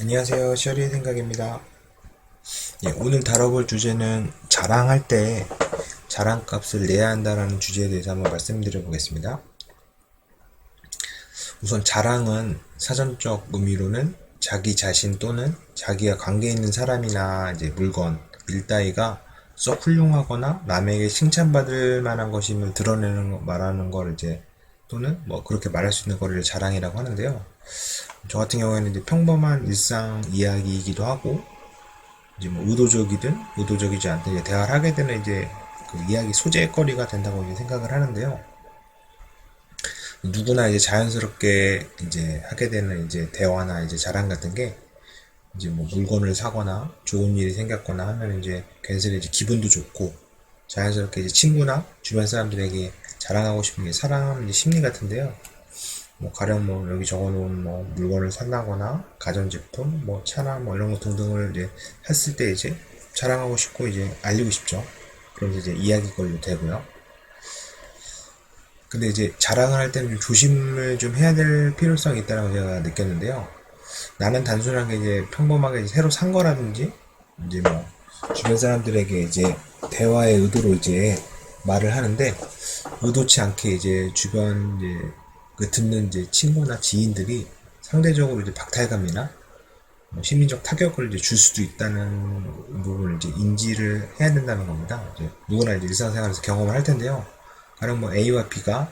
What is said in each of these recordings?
안녕하세요. 시어리의 생각입니다. 예, 오늘 다뤄볼 주제는 자랑할 때 자랑값을 내야 한다는 주제에 대해서 한번 말씀드려 보겠습니다. 우선 자랑은 사전적 의미로는 자기 자신 또는 자기와 관계 있는 사람이나 이제 물건, 일 따위가 썩 훌륭하거나 남에게 칭찬받을 만한 것임을 드러내는 말하는 걸 이제 또는 뭐 그렇게 말할 수 있는 거를 자랑이라고 하는데요. 저 같은 경우에는 이제 평범한 일상 이야기이기도 하고 이제 뭐 의도적이든 의도적이지 않든 이제 대화를 하게 되는 이제 그 이야기 소재거리가 된다고 이제 생각을 하는데요. 누구나 이제 자연스럽게 이제 하게 되는 이제 대화나 이제 자랑 같은 게 이제 뭐 물건을 사거나 좋은 일이 생겼거나 하면 이제 괜스레 이제 기분도 좋고 자연스럽게 이제 친구나 주변 사람들에게 자랑하고 싶은 게 사람 이제 심리 같은데요. 뭐 가령 뭐 여기 적어놓은 뭐 물건을 산다거나 가전제품, 뭐 차나 뭐 이런 거 등등을 이제 했을 때 이제 자랑하고 싶고 이제 알리고 싶죠. 그럼 이제 이야기거리도 되고요. 근데 이제 자랑을 할 때는 좀 조심을 좀 해야 될 필요성이 있다고 제가 느꼈는데요. 나는 단순하게 이제 평범하게 이제 새로 산 거라든지 이제 뭐 주변 사람들에게 이제 대화의 의도로 이제 말을 하는데 의도치 않게 이제 주변 이제 그 듣는 이제 친구나 지인들이 상대적으로 이제 박탈감이나 뭐 심리적 타격을 이제 줄 수도 있다는 부분을 이제 인지를 해야 된다는 겁니다. 이제 누구나 이제 일상생활에서 경험을 할 텐데요. 가령 뭐 A와 B가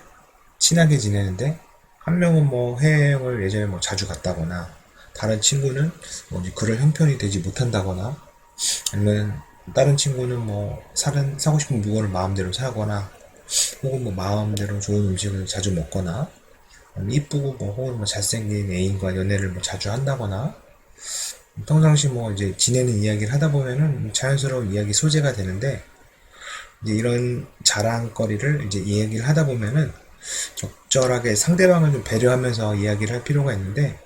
친하게 지내는데 한 명은 뭐 해외여행을 예전에 뭐 자주 갔다거나 다른 친구는 뭐 이제 그럴 형편이 되지 못한다거나 아니면 다른 친구는 뭐 사고 싶은 물건을 마음대로 사거나 혹은 뭐 마음대로 좋은 음식을 자주 먹거나 이쁘고 뭐 혹은 뭐 잘생긴 애인과 연애를 뭐 자주 한다거나 평상시 뭐 이제 지내는 이야기를 하다 보면은 자연스러운 이야기 소재가 되는데 이제 이런 자랑거리를 이제 이야기를 하다 보면은 적절하게 상대방을 좀 배려하면서 이야기를 할 필요가 있는데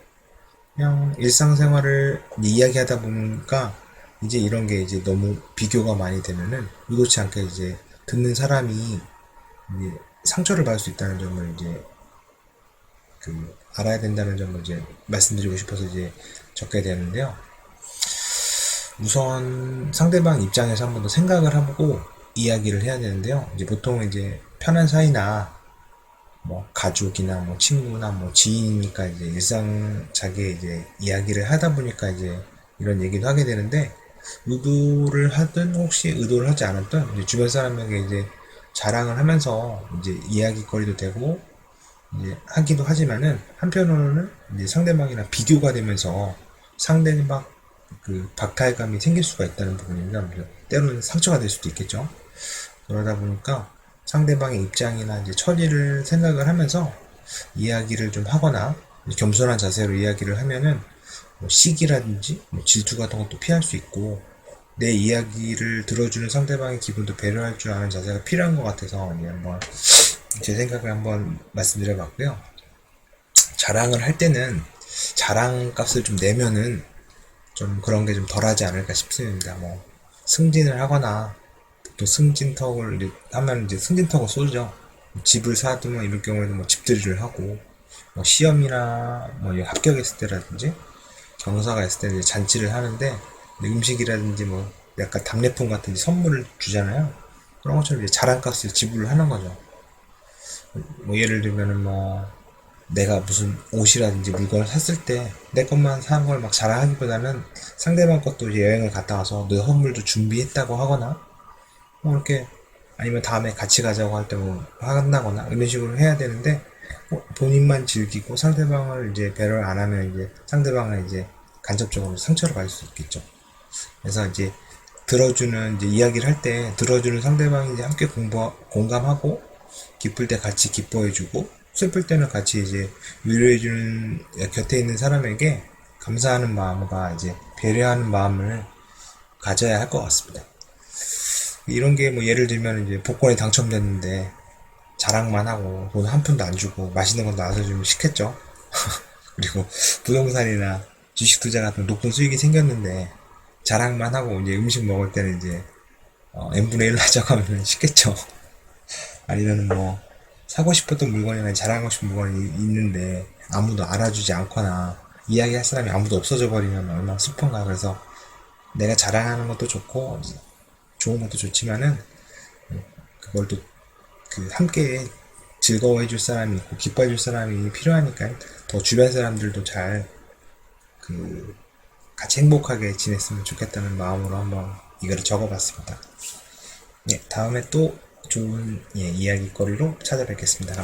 그냥 일상생활을 이야기하다 보니까 이제 이런 게 이제 너무 비교가 많이 되면은 의도치 않게 이제 듣는 사람이 이제 상처를 받을 수 있다는 점을 이제 그 알아야 된다는 점을 이제 말씀드리고 싶어서 이제 적게 되는데요. 우선 상대방 입장에서 한 번 더 생각을 하고 이야기를 해야 되는데요. 이제 보통 이제 편한 사이나 뭐 가족이나 뭐 친구나 뭐 지인이니까 이제 일상 자기 이제 이야기를 하다 보니까 이제 이런 얘기도 하게 되는데 의도를 하든 혹시 의도를 하지 않았든 이제 주변 사람에게 이제 자랑을 하면서 이제 이야기거리도 되고 이제 하기도 하지만은 한편으로는 이제 상대방이랑 비교가 되면서 상대방 그 박탈감이 생길 수가 있다는 부분입니다. 때로는 상처가 될 수도 있겠죠. 그러다 보니까 상대방의 입장이나 이제 처리를 생각을 하면서 이야기를 좀 하거나 겸손한 자세로 이야기를 하면은 뭐 시기라든지 뭐 질투 같은 것도 피할 수 있고 내 이야기를 들어주는 상대방의 기분도 배려할 줄 아는 자세가 필요한 것 같아서 이제 한번 제 생각을 한번 말씀드려봤고요. 자랑을 할 때는 자랑값을 좀 내면은 좀 그런 게 좀 덜하지 않을까 싶습니다. 뭐 승진을 하거나 또 승진턱을 하면 이제 승진턱을 쏘죠. 집을 사두면 이럴 경우에는 뭐 집들이를 하고 뭐 시험이나 뭐 합격했을 때라든지 경사가 있을 때 이제 잔치를 하는데 음식이라든지 뭐 약간 답례품 같은 선물을 주잖아요. 그런 것처럼 이제 자랑값을 지불을 하는 거죠. 뭐 예를 들면은 뭐 내가 무슨 옷이라든지 물건을 샀을 때 내 것만 산 걸 막 자랑하기보다는 상대방 것도 이제 여행을 갔다 와서 내 선물도 준비했다고 하거나 뭐 이렇게 아니면 다음에 같이 가자고 할 때 뭐 한다거나 이런 식으로 해야 되는데 본인만 즐기고 상대방을 이제 배려를 안 하면 이제 상대방은 이제 간접적으로 상처를 받을 수 있겠죠. 그래서 이제 들어주는 이제 이야기를 할 때 들어주는 상대방이 이제 함께 공감하고 기쁠 때 같이 기뻐해주고 슬플 때는 같이 이제 위로해주는 곁에 있는 사람에게 감사하는 마음과 이제 배려하는 마음을 가져야 할 것 같습니다. 이런 게 뭐 예를 들면 이제 복권에 당첨됐는데 자랑만 하고 돈 한 푼도 안 주고 맛있는 건 나눠서 주면 싫겠죠. 그리고 부동산이나 주식 투자 같은 높은 수익이 생겼는데 자랑만 하고 이제 음식 먹을 때는 이제 n분의 1 하자고 하면 싫겠죠. 아니면 뭐 사고 싶었던 물건이나 자랑하고 싶은 물건이 있는데 아무도 알아주지 않거나 이야기할 사람이 아무도 없어져 버리면 얼마나 슬픈가. 그래서 내가 자랑하는 것도 좋고 좋은 것도 좋지만은 그걸 또 그 함께 즐거워해 줄 사람이 있고 기뻐해 줄 사람이 필요하니까 더 주변 사람들도 잘 그 같이 행복하게 지냈으면 좋겠다는 마음으로 한번 이거를 적어봤습니다. 예, 다음에 또 좋은 예, 이야기거리로 찾아뵙겠습니다. 감사합니다.